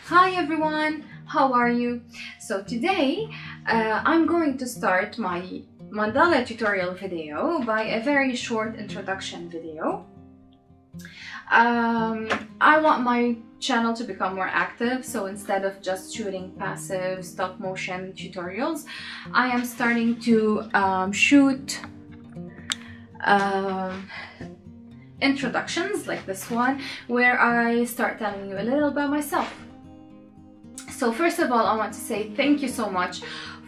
Hi everyone, how are you? So today I'm going to start my mandala tutorial video by a very short introduction video. I want my channel to become more active, so instead of just shooting passive stop motion tutorials, I am starting to shoot introductions like this one, where I start telling you a little about myself. So first of all, I want to say thank you so much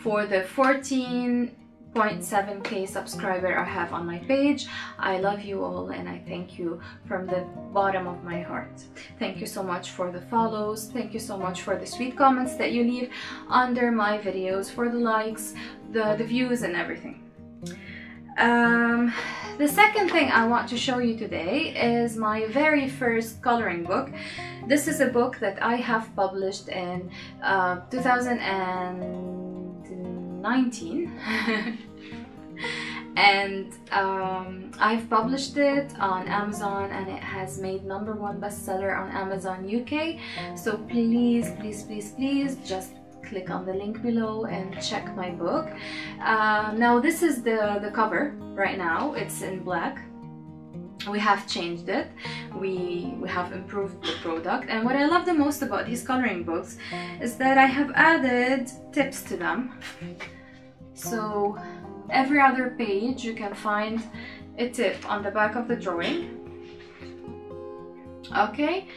for the 14.7k subscriber I have on my page. I love you all and I thank you from the bottom of my heart. Thank you so much for the follows. Thank you so much for the sweet comments that you leave under my videos, for the likes, the views and everything. The second thing I want to show you today is my very first coloring book. This is a book that I have published in 2019 and I've published it on Amazon and it has made #1 bestseller on Amazon UK. So please just click on the link below and check my book. Now this is the cover right now. It's in black. We have changed it. We have improved the product, and what I love the most about these coloring books is that I have added tips to them. So every other page you can find a tip on the back of the drawing. Okay,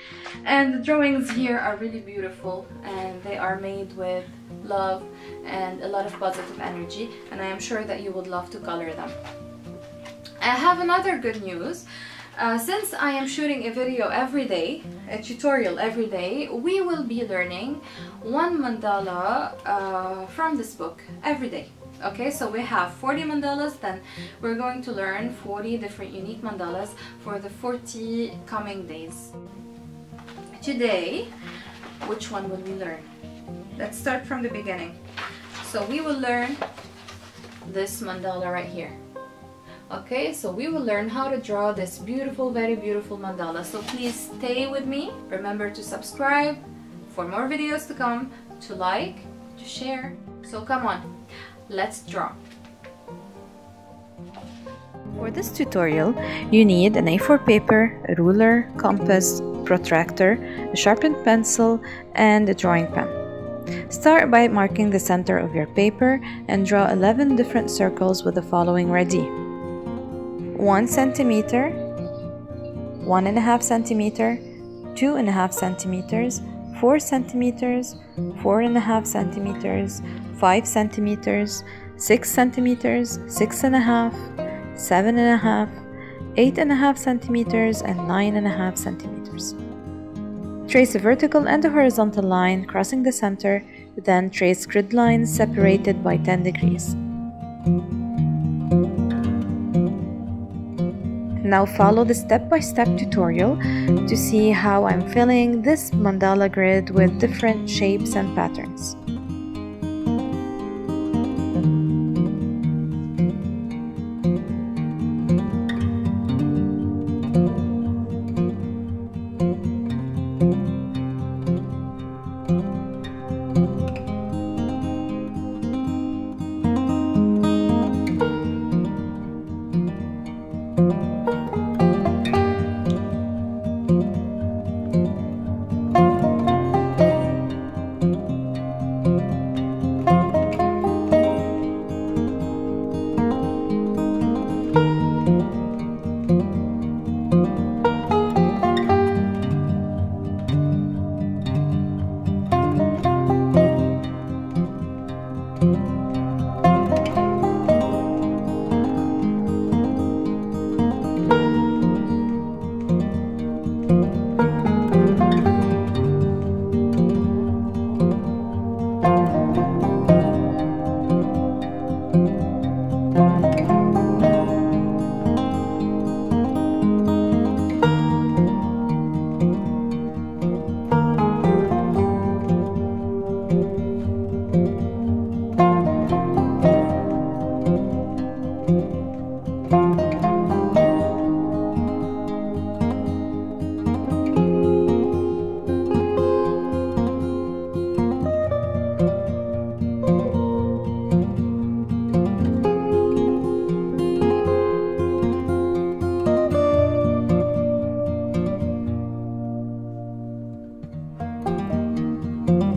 and the drawings here are really beautiful and they are made with love and a lot of positive energy, and I am sure that you would love to color them. I have another good news. Since I am shooting a video every day, a tutorial every day, we will be learning one mandala from this book every day. Okay, so we have 40 mandalas, then we're going to learn 40 different unique mandalas for the 40 coming days. Today, which one will we learn? Let's start from the beginning. So we will learn this mandala right here. Okay, so we will learn how to draw this beautiful, very beautiful mandala. So please stay with me. Remember to subscribe for more videos to come, to like, to share. So come on. Let's draw. For this tutorial, you need an A4 paper, a ruler, compass, protractor, a sharpened pencil, and a drawing pen. Start by marking the center of your paper and draw 11 different circles with the following ready: 1 centimeter, 1.5 centimeter, 2.5 centimeters, 4 centimeters, 4.5 centimeters, 5 centimeters, 6 centimeters, 6.5, 7.5, 8.5 centimeters, and 9.5 centimeters. Trace a vertical and a horizontal line crossing the center, then trace grid lines separated by 10 degrees. Now follow the step-by-step tutorial to see how I'm filling this mandala grid with different shapes and patterns.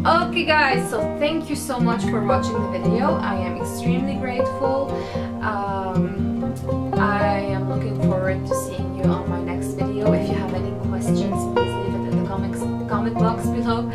Okay guys, so thank you so much for watching the video. I am extremely grateful. I am looking forward to seeing you on my next video. If you have any questions, please leave it in the comment box below.